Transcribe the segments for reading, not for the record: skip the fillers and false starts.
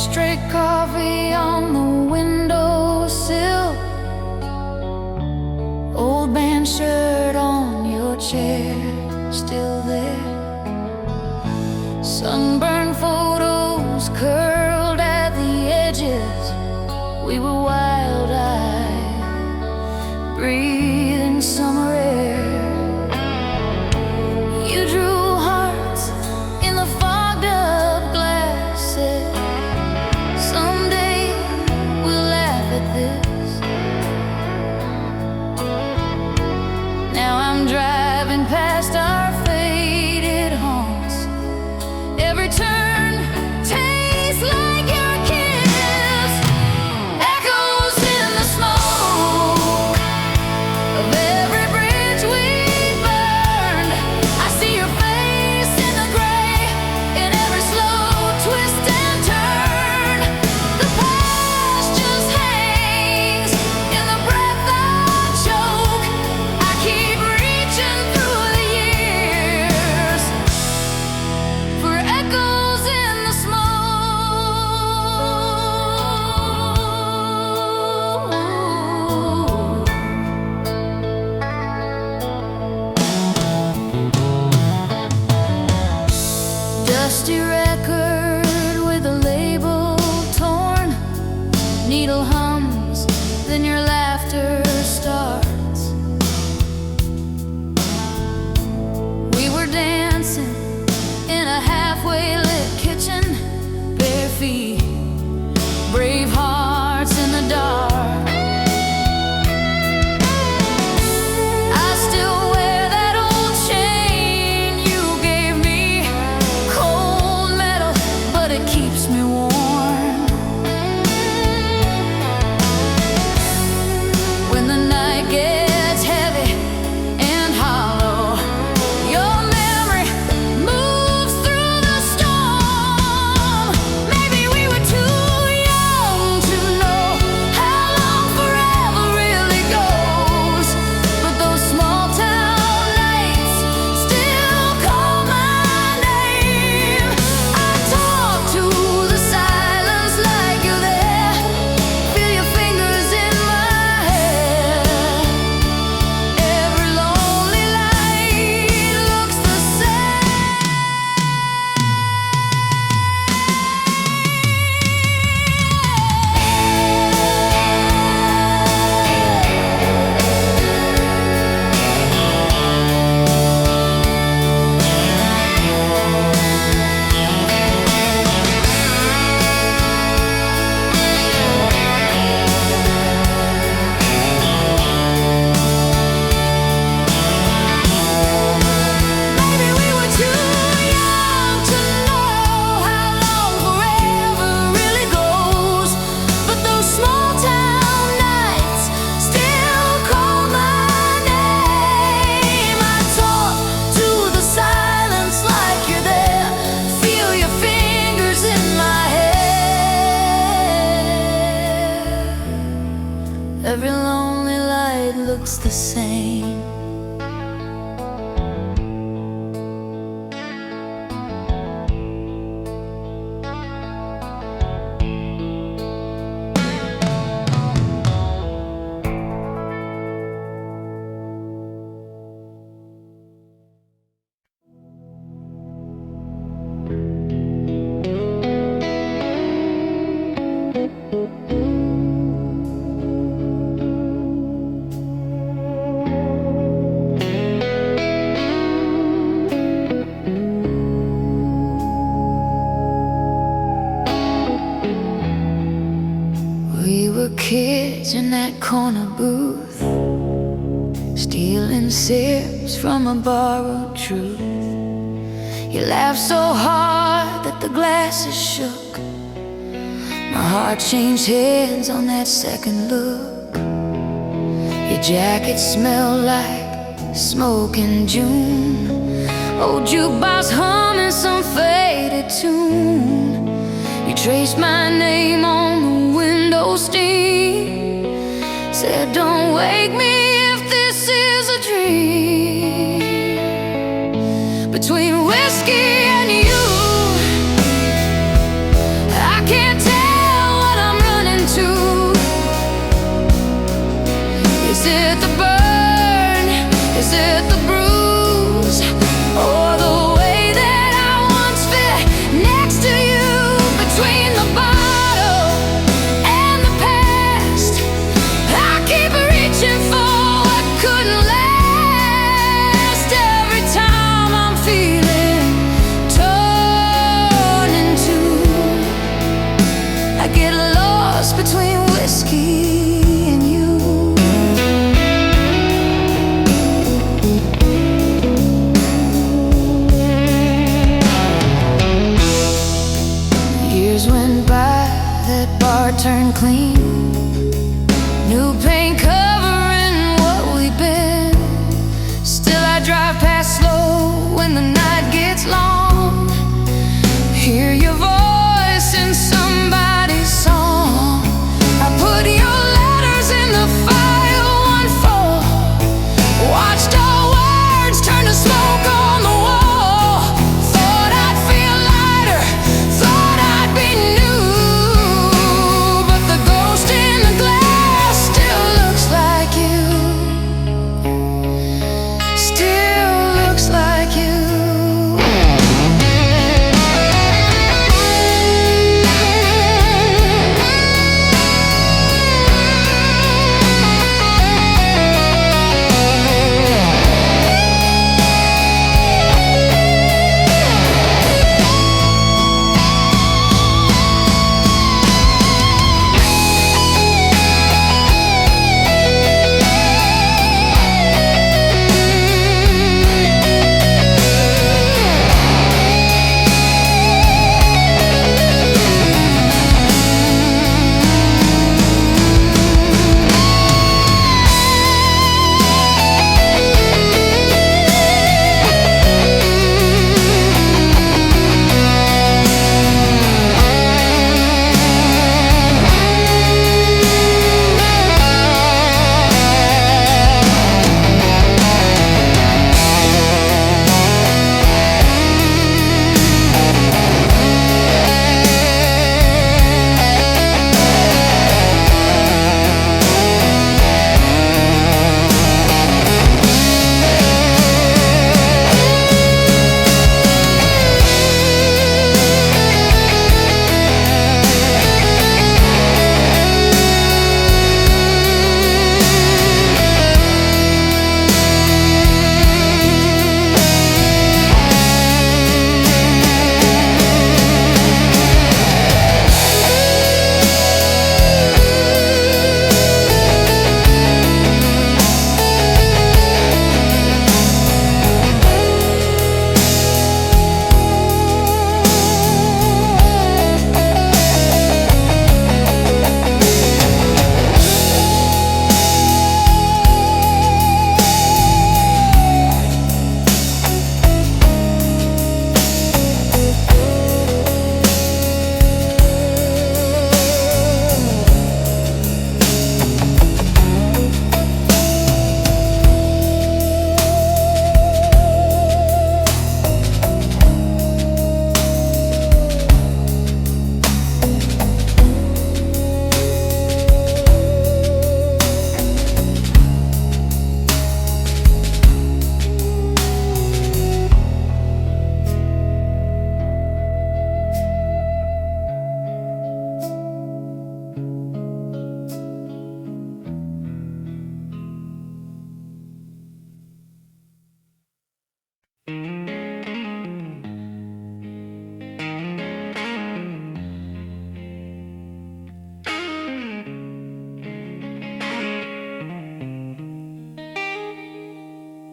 Straight coffee on the windowsill, old band shirt on your chair, still there. Sunburned photos curled at the edges. We were wild-eyed, breathing summer air. You drew hearts in the fogged-up glasses. Someday we'll laugh at this. Now I'm driving past our faded haunts. Every turn tastes like your kiss. Echoes in the smoke of every bridge we burned. I see your face in the gray, in every slow twist and turn. The past just hangs in the breath I choke. I keep reaching through the years for echoes in the smoke. Dusty record with a label torn. Needle hums, then your laughter starts. We were dancing in a halfway lit kitchen, bare feet, brave hearts in the dark. I still wear that old chain you gave me, cold metal, but it keeps me warm. When the night gets heavy and hollow, your memory moves through the storm. Maybe we were too young to know how long forever really goes, but those small town nights still call my name. I talk to the silence like you're there. Feel your fingers in my hair. Every lonely light looks the same. Maybe we were too young to know how long forever really goes, but those small town nights still call my name. I talk to the silence like you're there. Feel your fingers in my hair. Every lonely light looks the same. We were kids in that corner booth, stealing sips from a borrowed truth. You laughed so hard that the glasses shook. My heart changed hands on that second look. Your jacket smelled like smoke in June. Old jukebox humming some faded tune. You traced my name on the window steam. Said, don't wake me if this is a dream. Between whiskey and you, I can't tell. clean. New paint covering what we've been. Still I drive past slow when the night gets long. Hear your voice in somebody's song. I put your letters in the file, one for. Watched our words turn to smoke on the wall. Thought I'd feel lighter, thought I'd be new. But the ghost in the glass still looks like you. Still looks like you.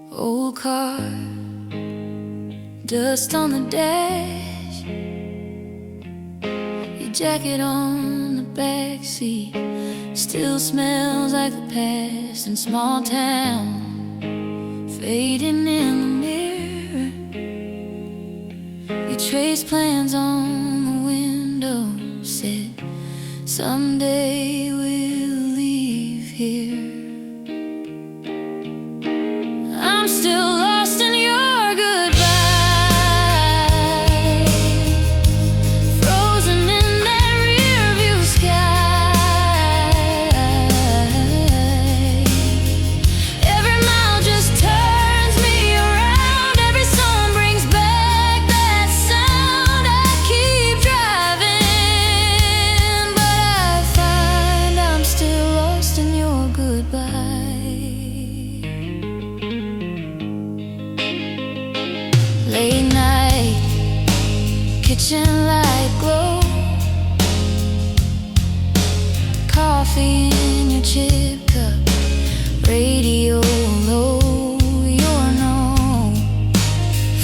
Old car, dust on the dash, your jacket on the back seat still smells like the past in small town, fading in the mirror. Your trace plans on the window said, someday we'll leave here. I'm still lost in your goodbye, frozen in that rearview sky. Every mile just turns me around, every song brings back that sound. I keep driving, but I find I'm still lost in your goodbye. Late night, kitchen light glow, coffee in your chip cup, radio low, your no,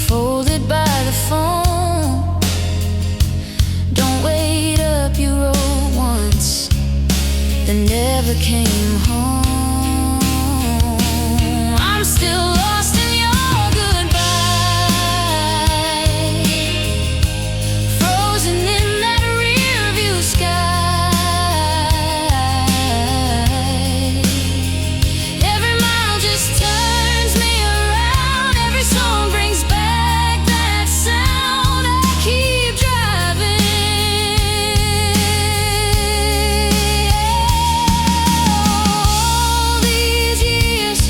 folded by the phone. Don't wait up, you wrote once, that never came home. I'm still lost in your goodbye, frozen in that rear view sky. Every mile just turns me around, every song brings back that sound. I keep driving. All these years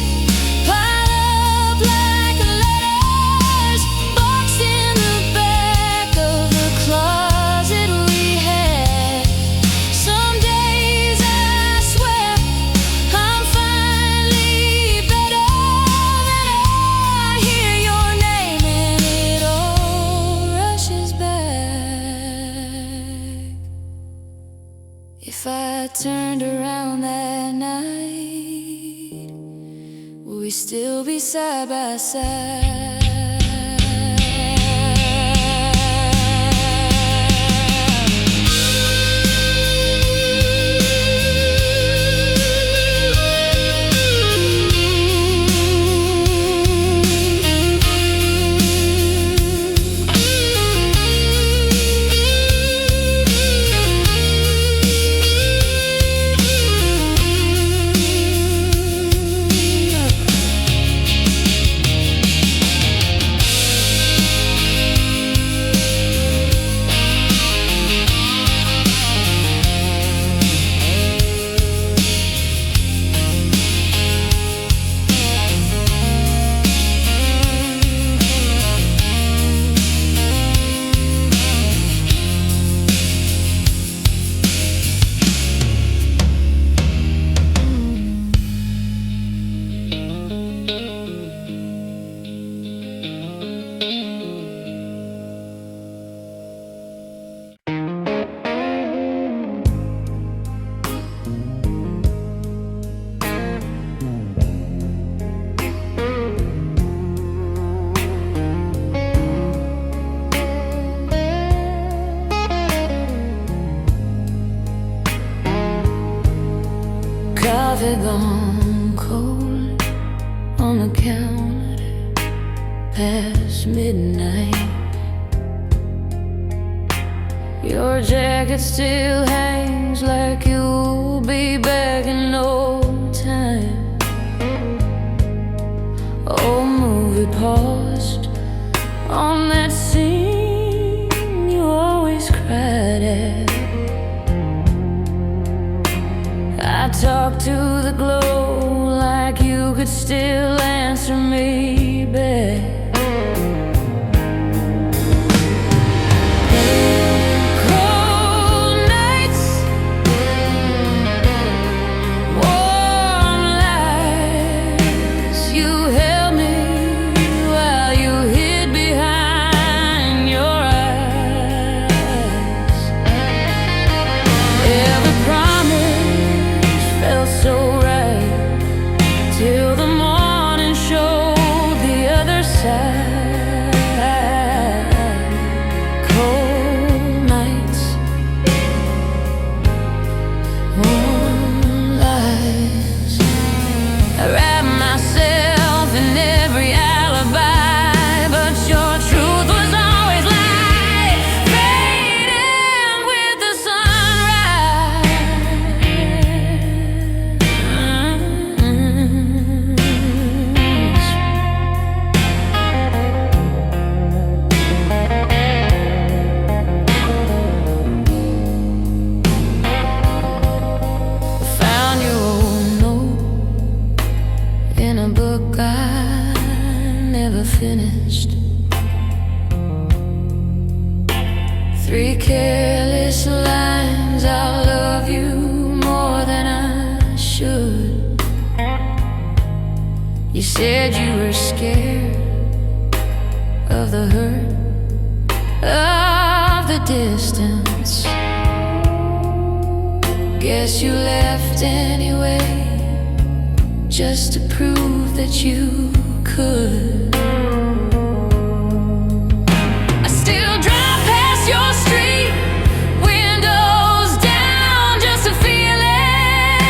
pile up like letters, boxed in the back of the closet we had. Some days I swear I'm finally better, then I hear your name and it all rushes back. If I turned around that night, would we still be side by side? Coffee gone cold on the counter past midnight. Your jacket still hangs like you'll be back in no time. Old movie paused on that scene you always cried at. I talked to the glow like you could still answer me back. Cold nights, warm lies, you held me while you hid behind your eyes. Every promise felt so right till the morning showed the other side. Cold nights, warm lies. I wrap myself in every alibi, but your truth was always light, fading with the Found your old note in a book I never finished. 3 careless lines, I'll love you more than I should. You said you were scared of the hurt, of the distance. Guess you left anyway, just to prove that you could. I still drive past your street, windows down, just to feel it.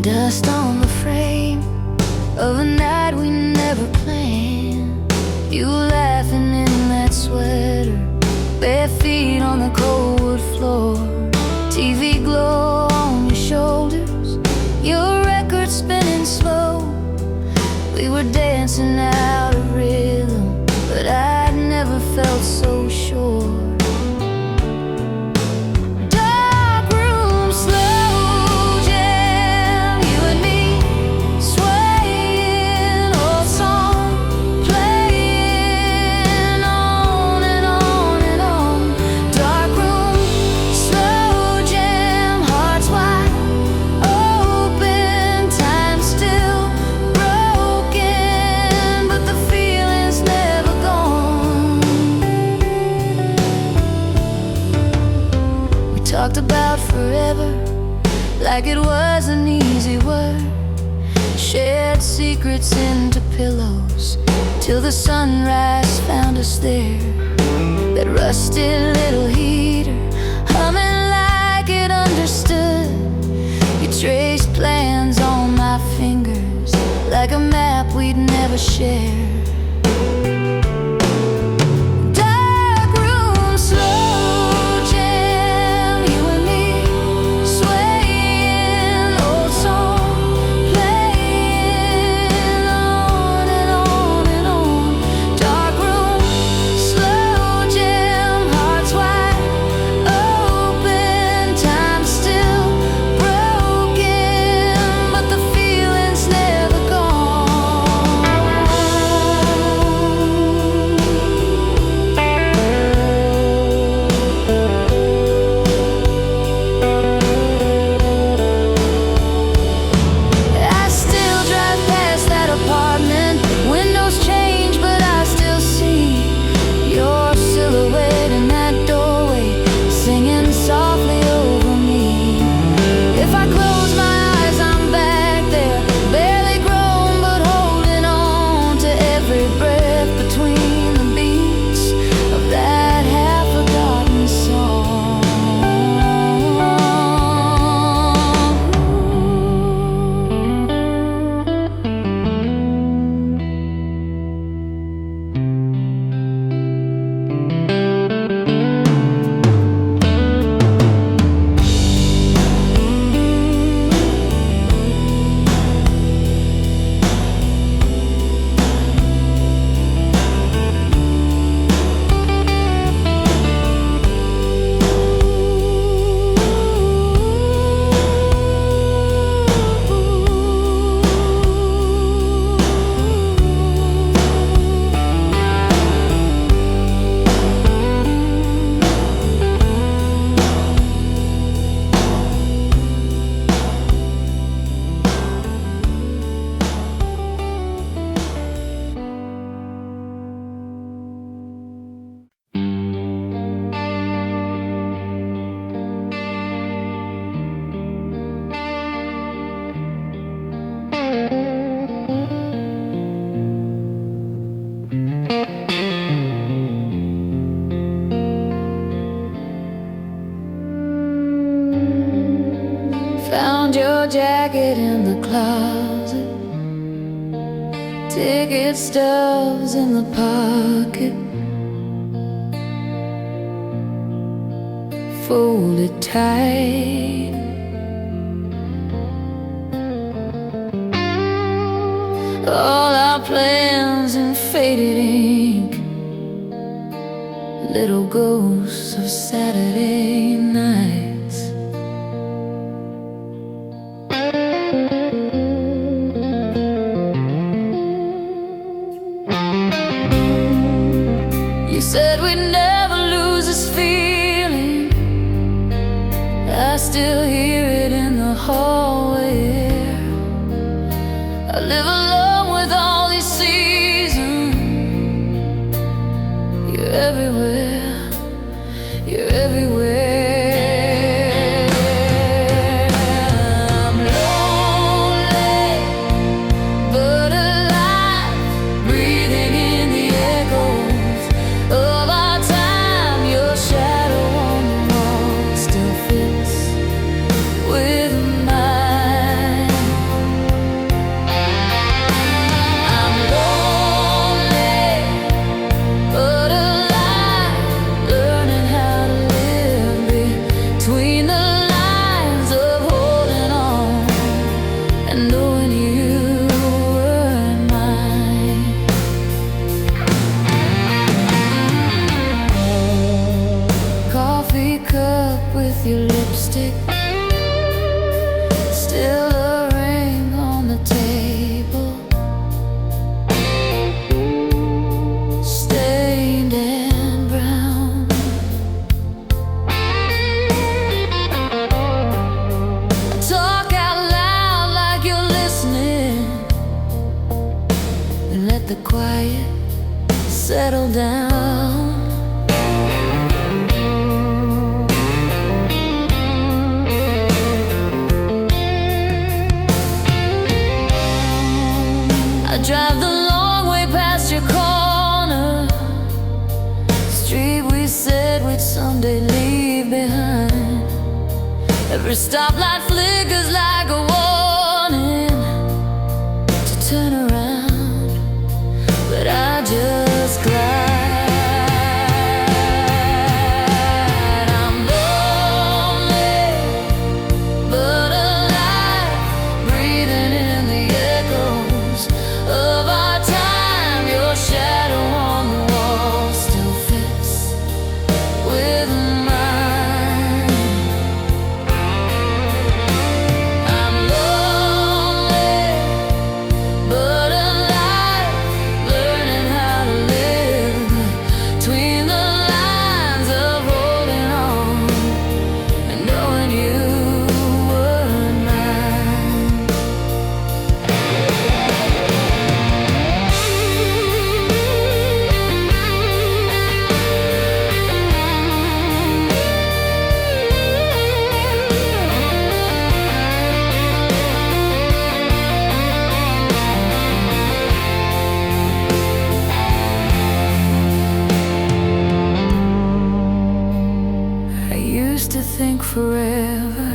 Dust on the frame of a night we never planned. You laughing in that sweater, bare feet on the cold wood floor, TV glow on your shoulders, your record spinning slow. We were dancing out of rhythm, but I'd never felt so sure. Talked about forever like it was an easy word. Shared secrets into pillows till the sunrise found us there. That rusted little heater humming like it understood. You traced plans on my fingers like a map we'd never share. Found your jacket in the closet, ticket stubs in the pocket, folded tight. All our plans in faded ink, little ghosts of Saturday nights. You said we'd never lose this feeling. I still hear it in the hallway. I live alone with all these seasons. You're everywhere, you're everywhere. the quiet settle down. I drive the long way past your corner, street we said we'd someday leave behind. Every stoplight flickers like a warning to turn around, but I just glide. I'm lonely, but alive, breathing in the echoes of our time. Your shadow on the wall still fits with mine. I'm lonely, but alive, learning how to live between the lines of holding on and knowing you were mine. I used to think forever,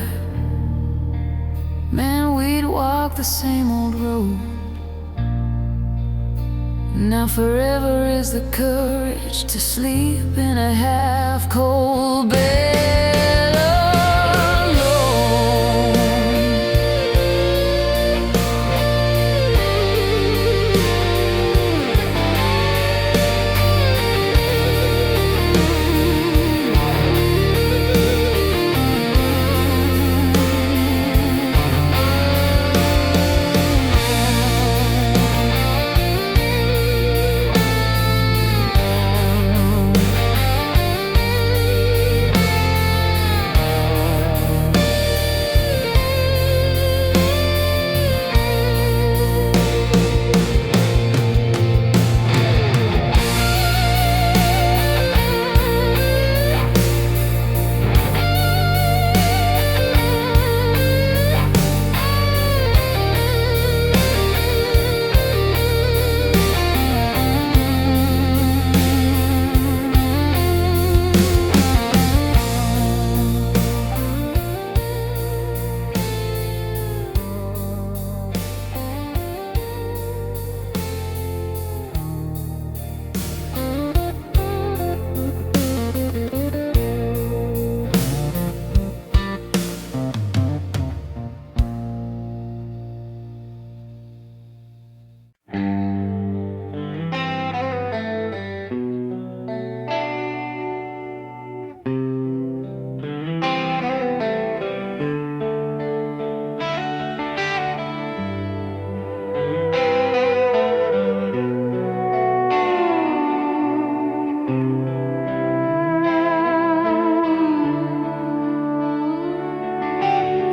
man, we'd walk the same old road. Now forever is the courage to sleep in a half-cold bed alone.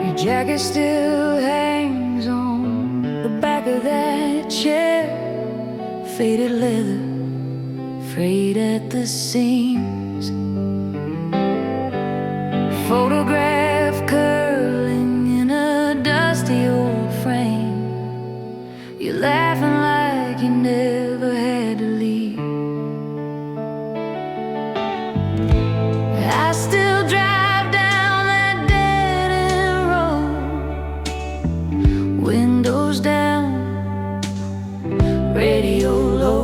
Your jacket still hangs on the back of that chair, faded leather, frayed at the seams, photograph curling in a dusty old frame. You're laughing like you never had to leave. I still drive down that dead-end road, windows down, radio low.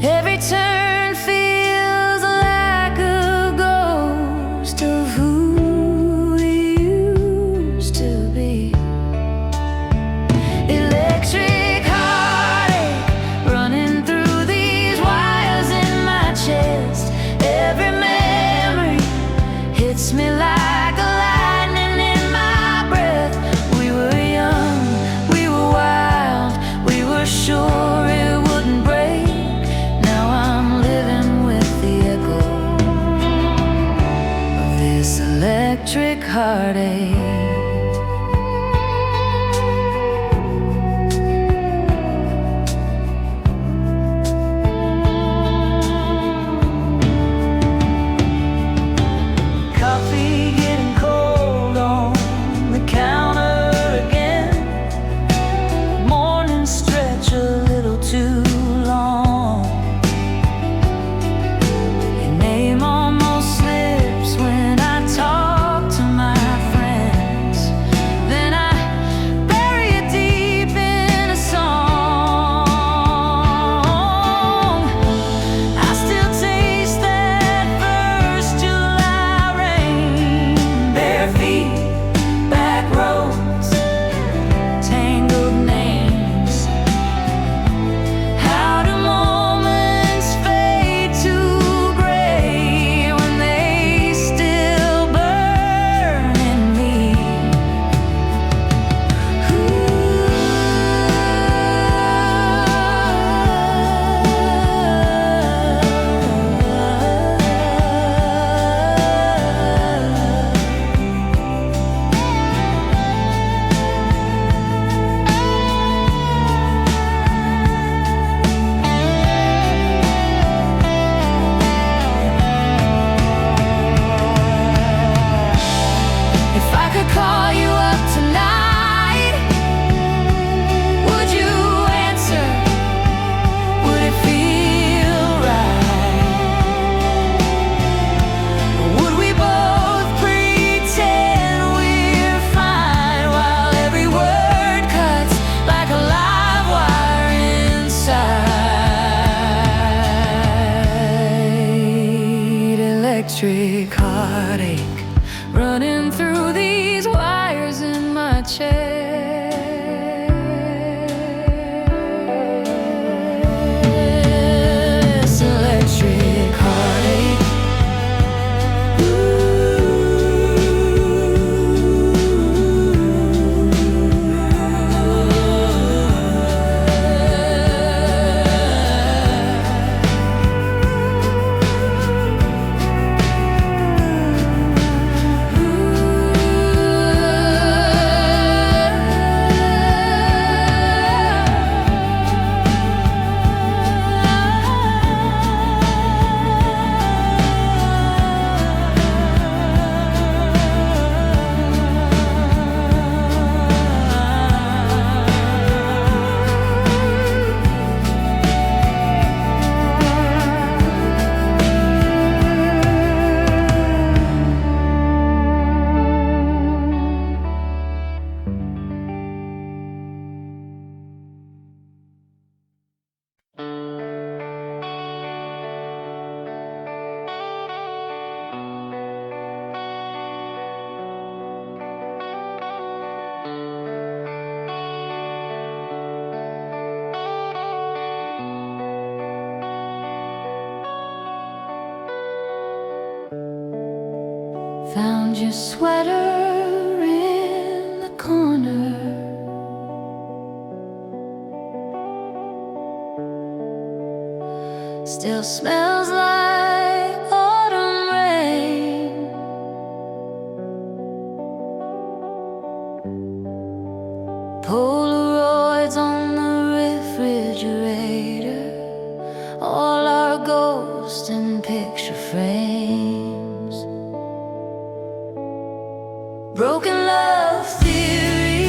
Every turn feels like a ghost of who we used to be. Electric heartache running through these wires in my chest. Every memory hits me like a lightning in my breath. We were young, we were wild, we were sure it wouldn't break. Now I'm living with the echo of this electric heartache. could call you up tonight, would you answer? Would it feel right? Would we both pretend we're fine while every word cuts like a live wire inside? Electric heartache running through these wires in my chest. Electric heartache. Found your sweater in the corner. Still smells like autumn rain. Polaroids on the refrigerator, all our ghosts in picture frames. Broken love theory,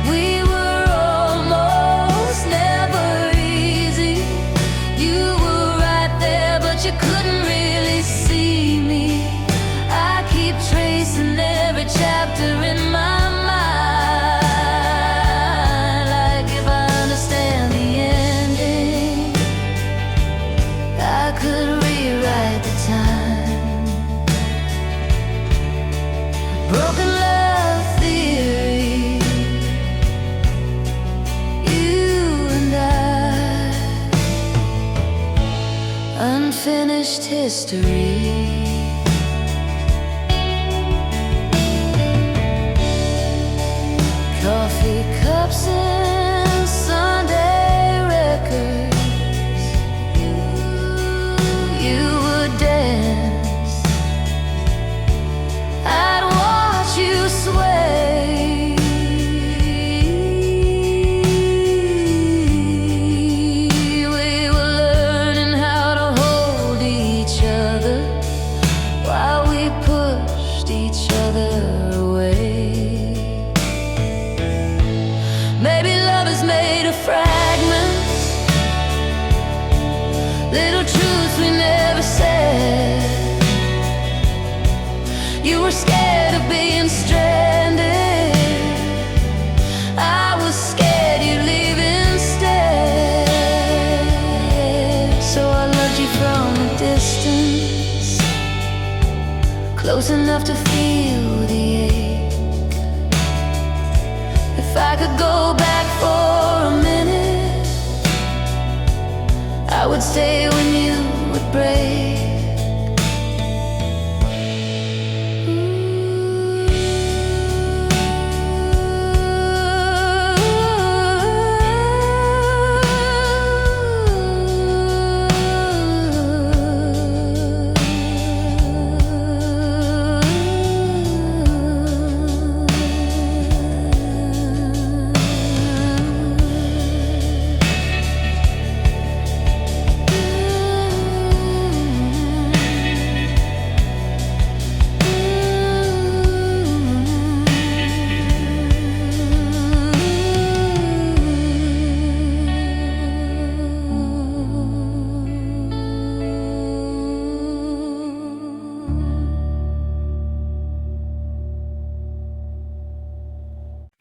we were almost never easy. You were right there, but you couldn't really see me. I keep tracing every chapter in my mind, like if I understand the ending, I could rewrite the time. Broken love theory, you and I, unfinished history. Coffee cups and Sunday records. You would dance, I'd watch you sway. We were learning how to hold each other while we pushed each other away. Maybe love is made of fragments, little truths we never said. You were scared of being stranded, I was scared you'd leave instead. So I loved you from a distance, close enough to feel the ache. If I could go back for a minute, I would stay when you would break.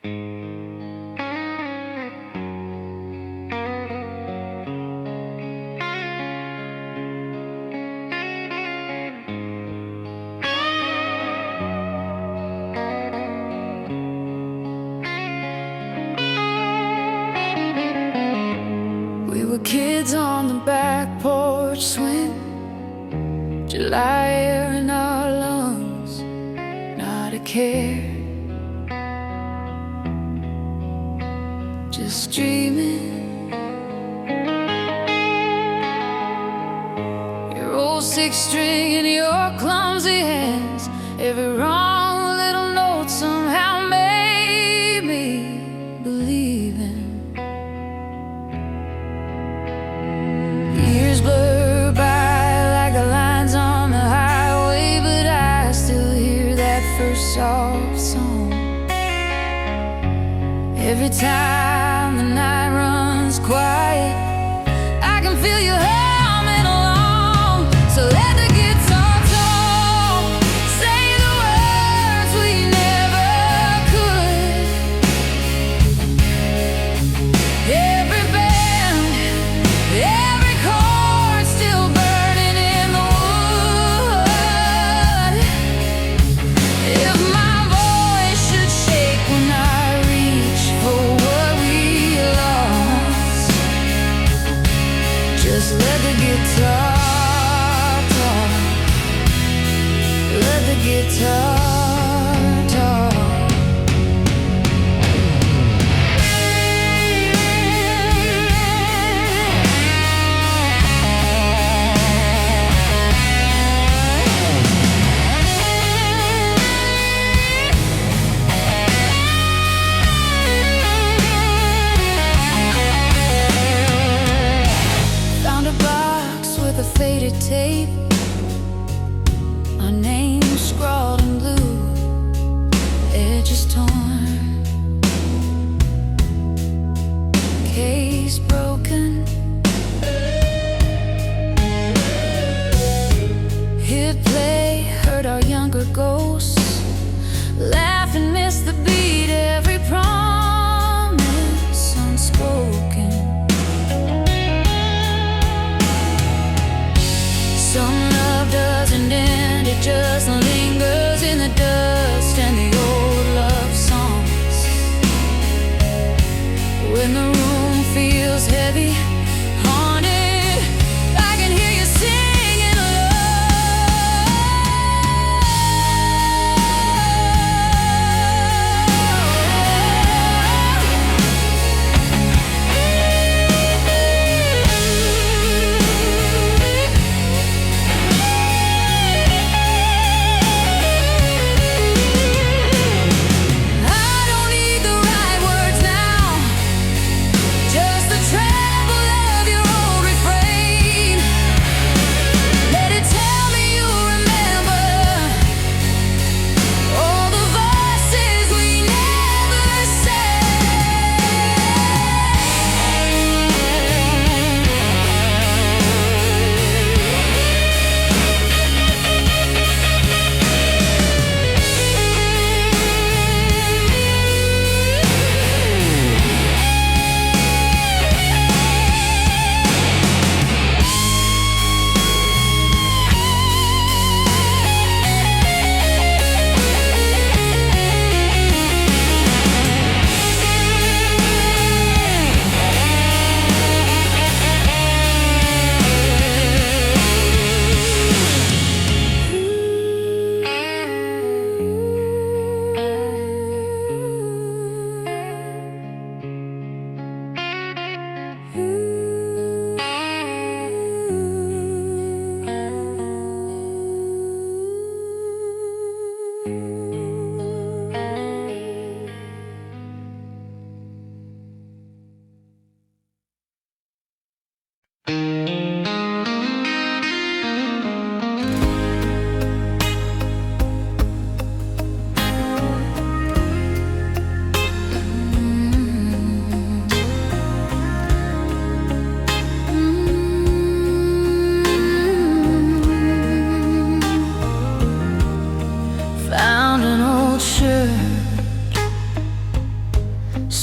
We were kids on the back porch swing, July air in our lungs, not a care, just dreaming. Your old six string in your clumsy hands, every wrong little note somehow made me believe in. Years blur by like the lines on the highway, but I still hear that first soft song. Every time the night runs quiet, I can feel you humming along. So let the guitar talk, say the words we never could. Every band, every chord still burning in the wood. If my voice should shake when I reach for what we lost, just let the guitar talk. Let the guitar talk. Found a box with a faded tape, our names scrawled in blue, edges torn, case broken. Hit play, heard our younger ghosts laugh and miss the beat, every promise unspoken. Some love doesn't end, it just lingers in the dust, and the old love song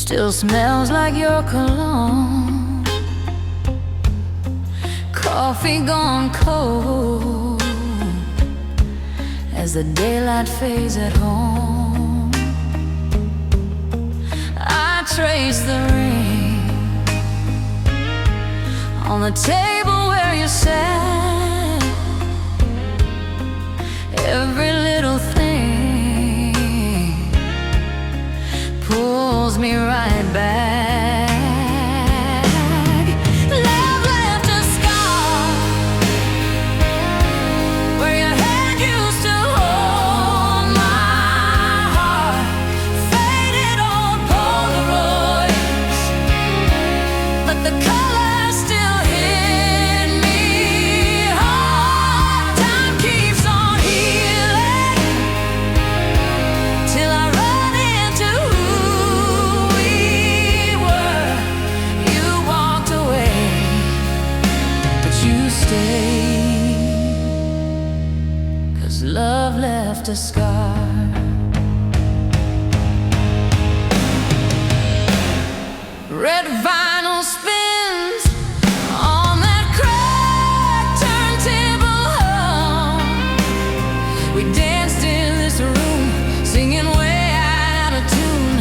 still smells like your cologne. Coffee gone cold as the daylight fades at home. I trace the ring on the table where you sat. Every little thing pulls me right back. Love left a scar where your hand used to hold my heart. Faded old Polaroids, but the color still hit me hard. Time keeps on healing till I run into who we were. You walked away, but you stayed, 'cause love left a scar. Red vinyl spins on that cracked turntable hum. We danced in this room, singing way out of tune,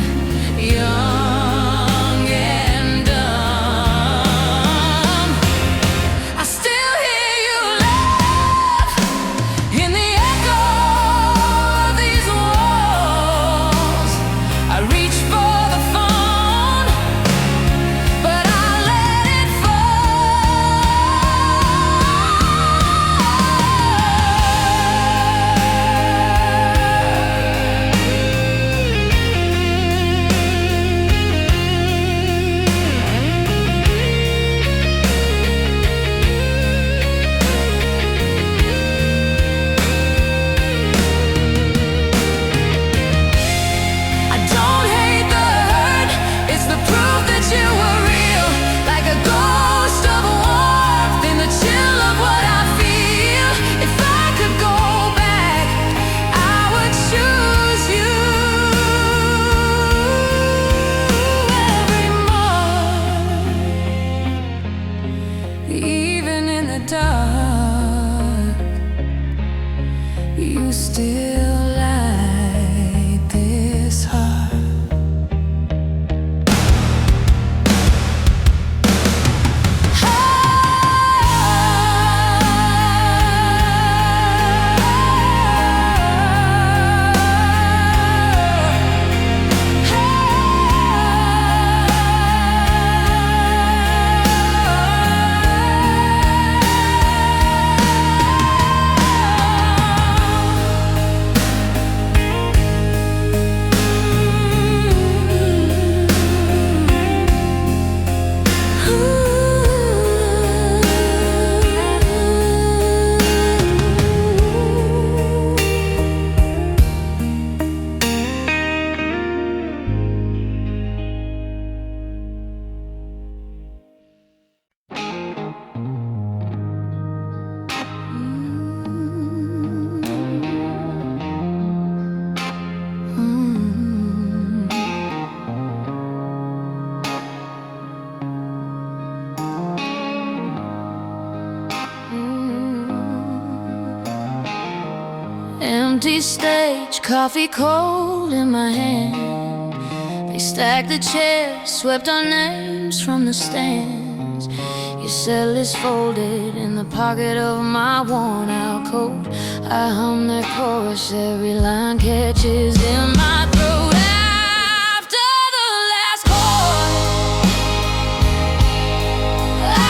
young and dumb. I still hear you laugh in the echo of these walls. I reach for the phone, but I let it I don't hate the hurt, it's the proof that you were real. Like a ghost of warmth in the chill of what I feel. If I could go back, I would choose you. Every morning, even in the dark, you still light this heart. Empty stage, coffee cold in my hand. They stacked the chairs, swept our names from the stands. Your cell is folded in the pocket of my worn out coat. I hum that chorus, every line catches in my throat. After the last chord,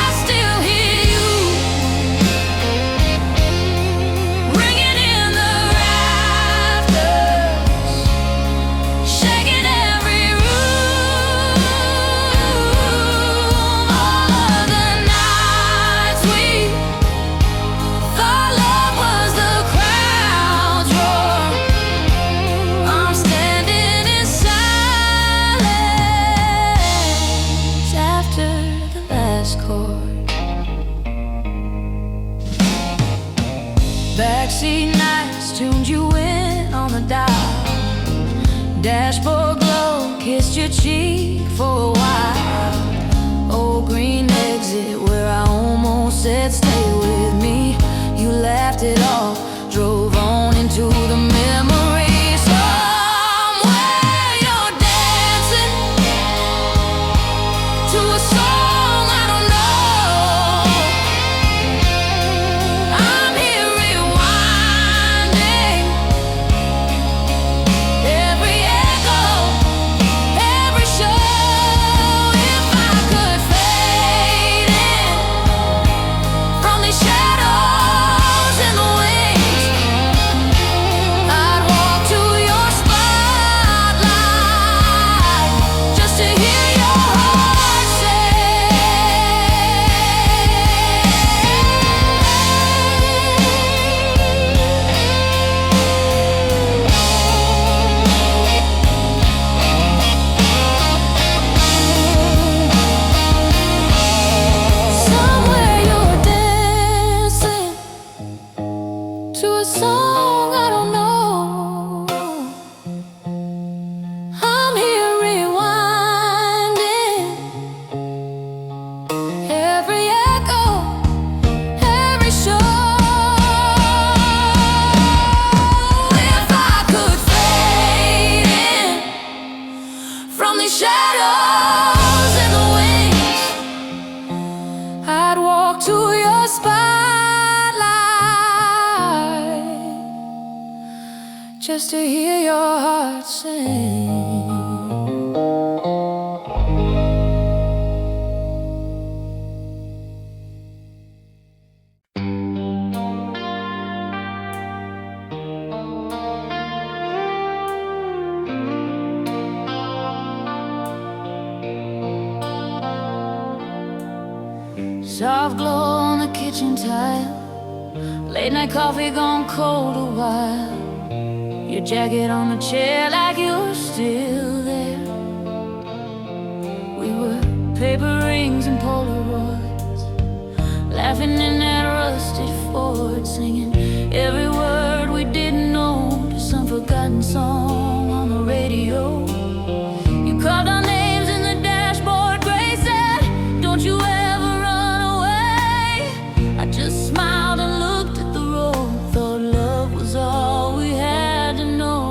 I still hear you ringing in the rafters, shaking every room. All of the nights we thought love was the crowd's roar. I'm standing in silence after the last chord. Backseat nights tuned you in on the dial. Dashboard glow kissed your cheek for a while. Old green exit where I almost said stay with me. You laughed it off, drove on into the memory. Somewhere you're dancing to a song I don't know. I'm here rewinding every echo, every show. If I could fade in from these shadows and the wings, I'd walk to your spotlight just to hear your heart Somewhere you're dancing to a song I don't know. I'm here rewinding every echo, every show. If I could fade in from these shadows and the wings, I'd walk to your spotlight just to hear your heart sing. Soft glow on the kitchen tile, late night coffee gone cold a while. Your jacket on the chair like you're still there. We were paper rings and Polaroids, laughing in that rusted Ford, singing every word we didn't know to some forgotten song on the radio. You called our names in the dashboard, Grace said, "Don't you ever run away." I just smiled and looked at the road, thought love was all we had to know.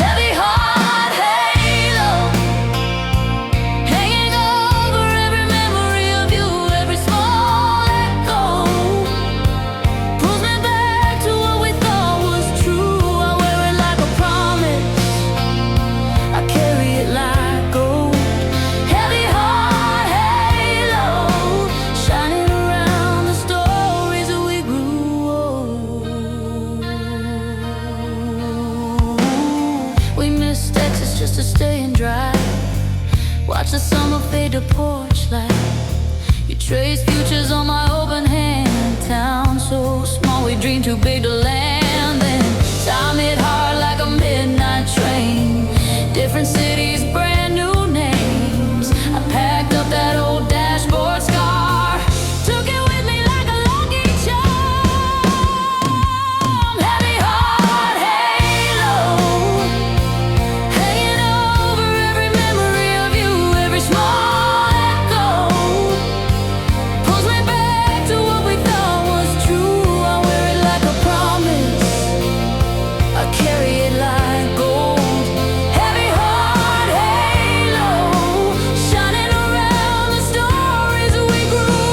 Heavy heart halo hanging over every memory of you, every small echo pulls me back to what we thought was true. I wear it like a promise, I carry it like gold. Heavy heart halo shining around the stories that we grew old. We missed Texas just to stay and drive, watch the summer fade to porch light. You traced futures on my open hand, town so small we dreamed too big to land. Then time hit hard like a midnight train, different cities, brand new names. I packed up that old dashboard scar, took it with me like a lucky charm. Heavy heart halo hanging over every memory of you, every small echo pulls me back to what we thought was true. I wear it like a promise, I carry it like gold. Heavy heart halo shining around the stories that we grew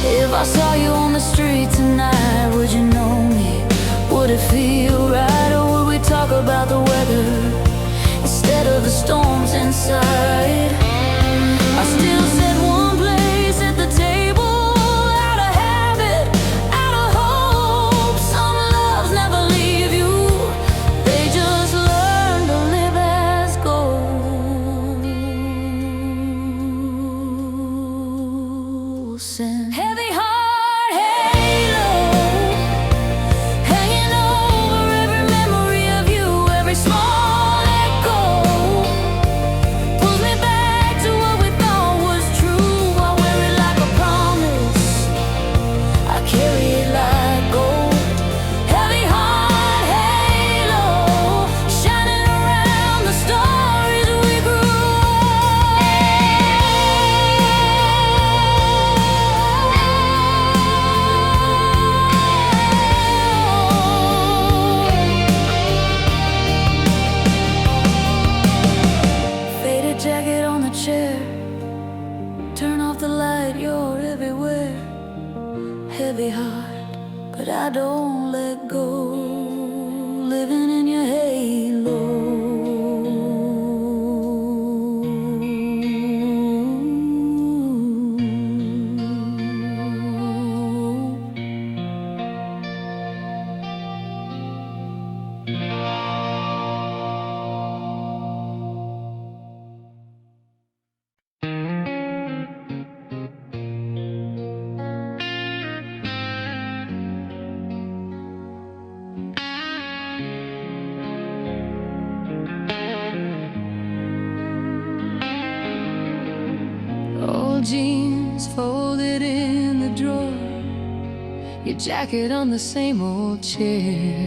If I saw you on the street tonight, would you know me? Would it feel right, or would we talk about the weather instead of the storms inside? I still said one place at the table, out of habit, out of hope. Some loves never leave you, they just learn to live as ghosts. And heavy heart halo hanging over every memory of you, every small echo heavy heart, but I don't let go. Living in your halo. Old jeans folded in the drawer, your jacket on the same old chair,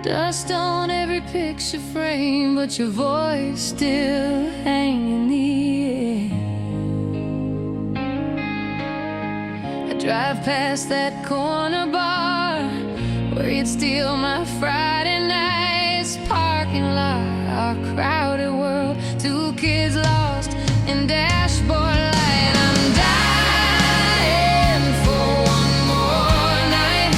dust on every picture frame, but your voice still hanging in the air. I drive past that corner bar where you'd steal my Friday nights parking lot, our crowded world, two kids lost in dashboard light. I'm dying for one more night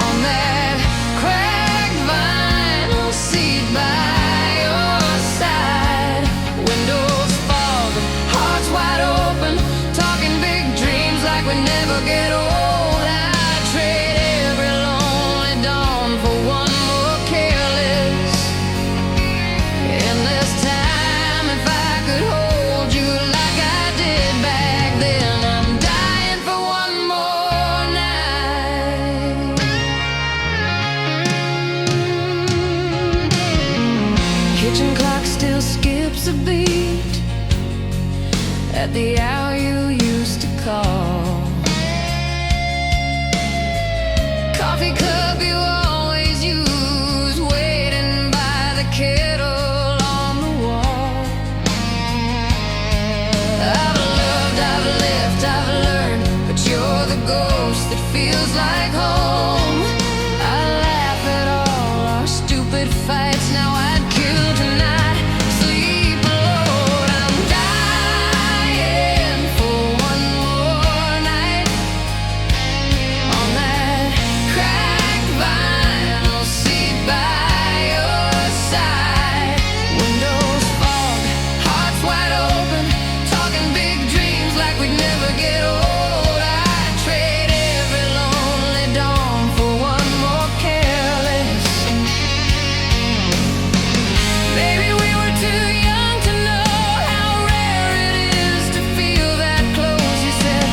on that cracked vinyl seat by your side. Windows fog, hearts wide open, talking big dreams like we never get old. I'd trade every lonely dawn for one more careless, endless time if I could hold you like I did back then. I'm dying for one more night. Kitchen clock still skips a beat at the hour you used to call. Coffee cup you always use, waiting by the kettle on the wall. I've loved, I've lived, I've learned, but you're the ghost that feels like home. I laugh at all our stupid fights, now I'd kill tonight, sleep alone. I'm dying for one more night on that cracked vinyl seat by your side. Windows fog, hearts wide open, talking big dreams like we'd never get old. I'd trade every lonely dawn for one more careless. Maybe we were too young to know how rare it is to feel that close. You said,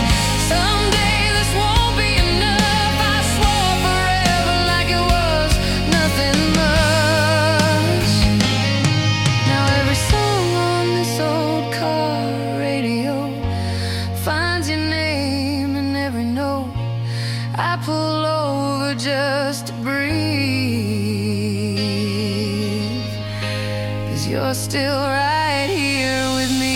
someday this won't be enough. I swore forever like it was nothing much. Now every song on this old car radio finds your name in every note. I pull over just to breathe, 'cause you're still right here with me.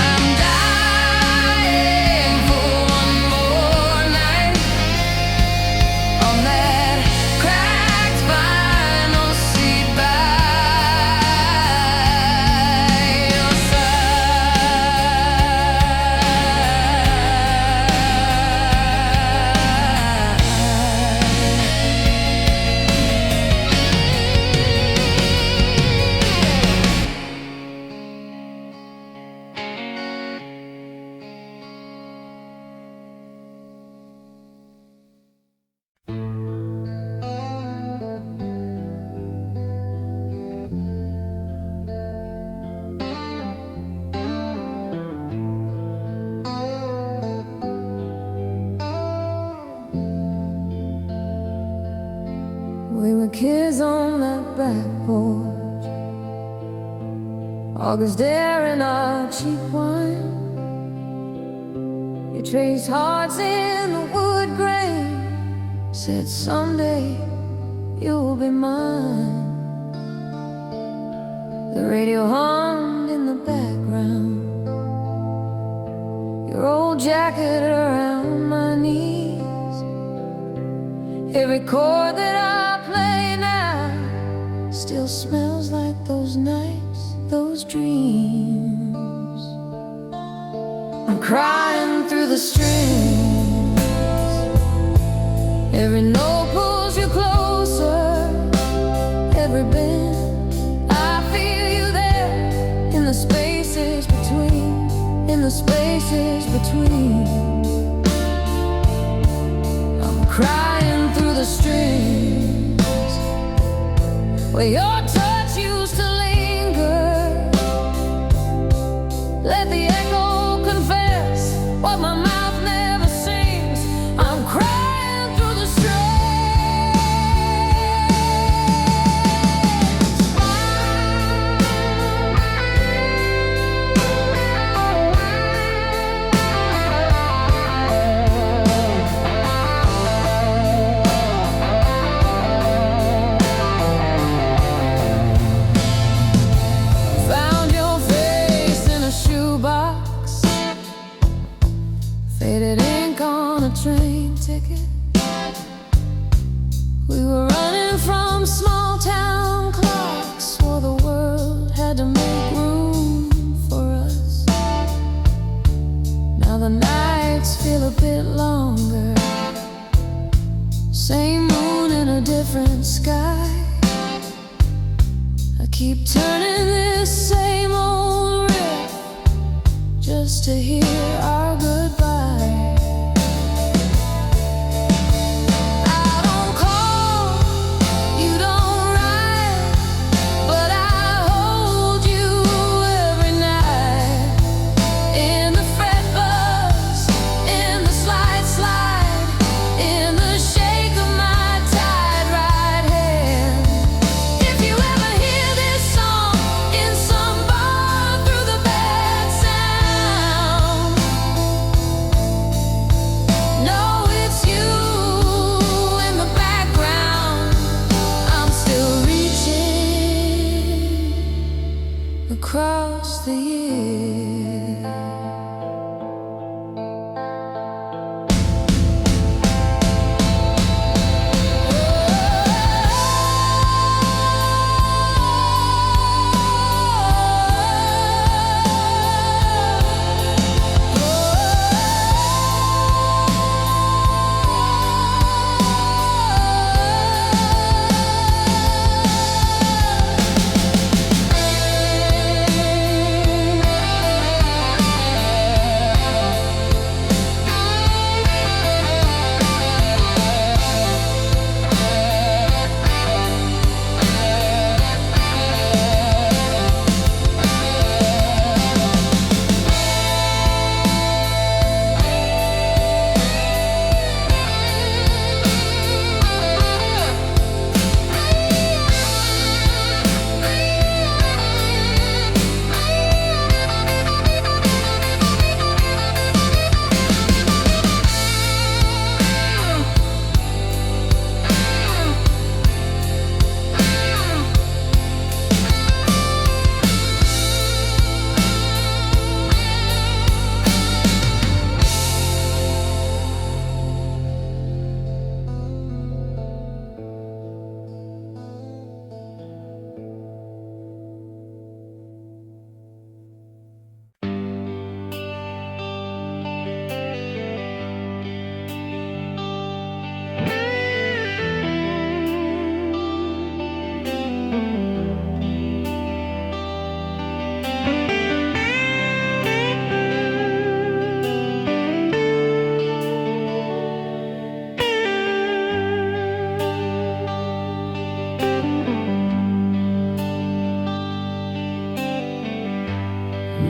I'm dying for one more night on that cracked vinyl seat by your We were kids on that back porch, August air and our cheap wine. You traced hearts in the wood grain, said someday you'll be mine. The radio hummed in the background, your old jacket around my knees. Every chord that I play now still smells like those nights, those dreams. I'm crying through the strings. Every note pulls you closer. Every bend, I feel you there. In the spaces between, in the spaces between. I'm crying through the strings, where your touch used to linger. Let the echo confess what my mouth never sings. I'm crying through the strings. Faded ink on a train ticket. We were running from small town clocks. Swore the world had to make room for us. Now the nights feel a bit longer. Same moon in a different sky. I keep turning this same old riff just to hear our goodbye. Across the years,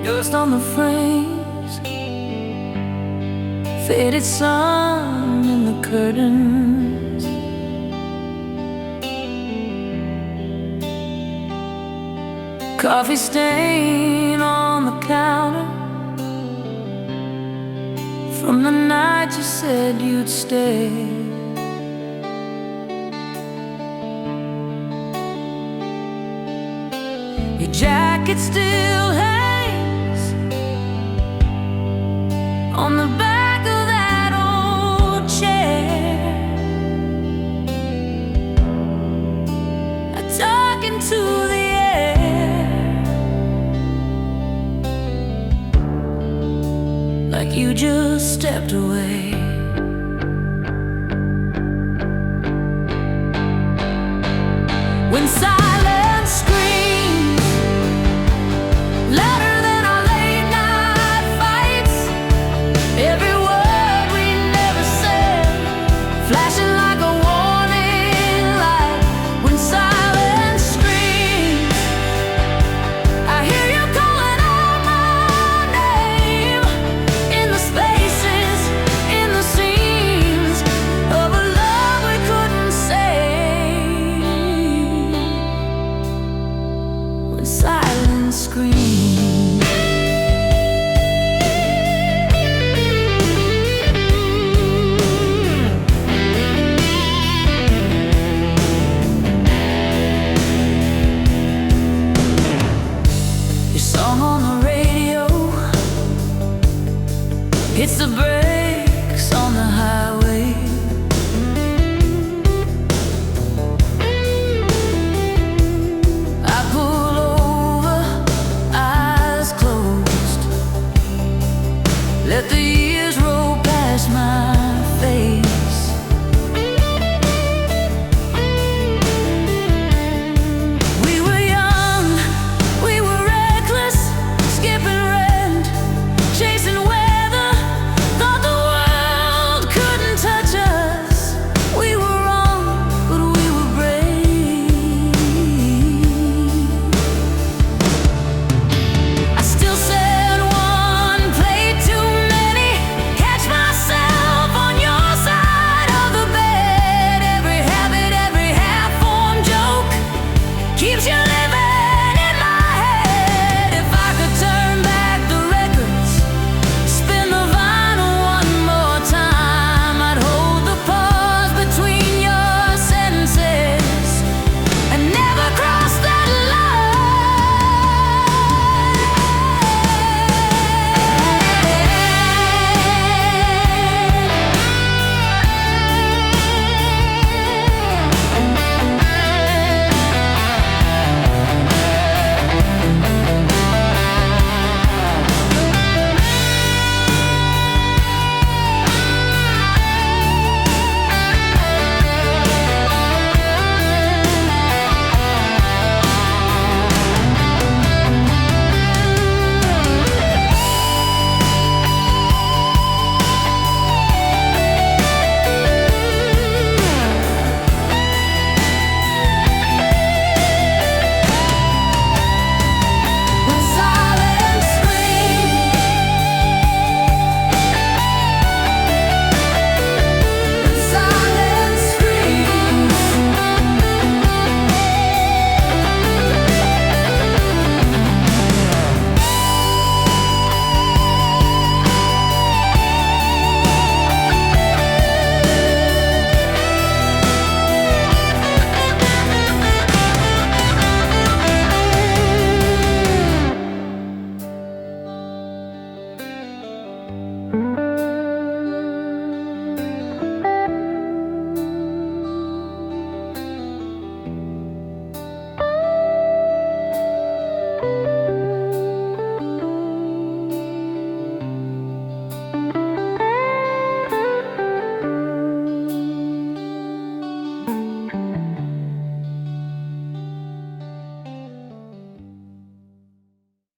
dust on the frames, faded sun in the curtains. Coffee stain on the counter from the night you said you'd stay. Your jacket still hangs on the back of that old chair. like you just stepped away. When silence screams louder than our late night fights, every word we never said flashing like a warning light. When silence screams, I hear you calling out my name in the spaces, in the seams of a love we couldn't save. When silence screams, your song on the radio, it's the breath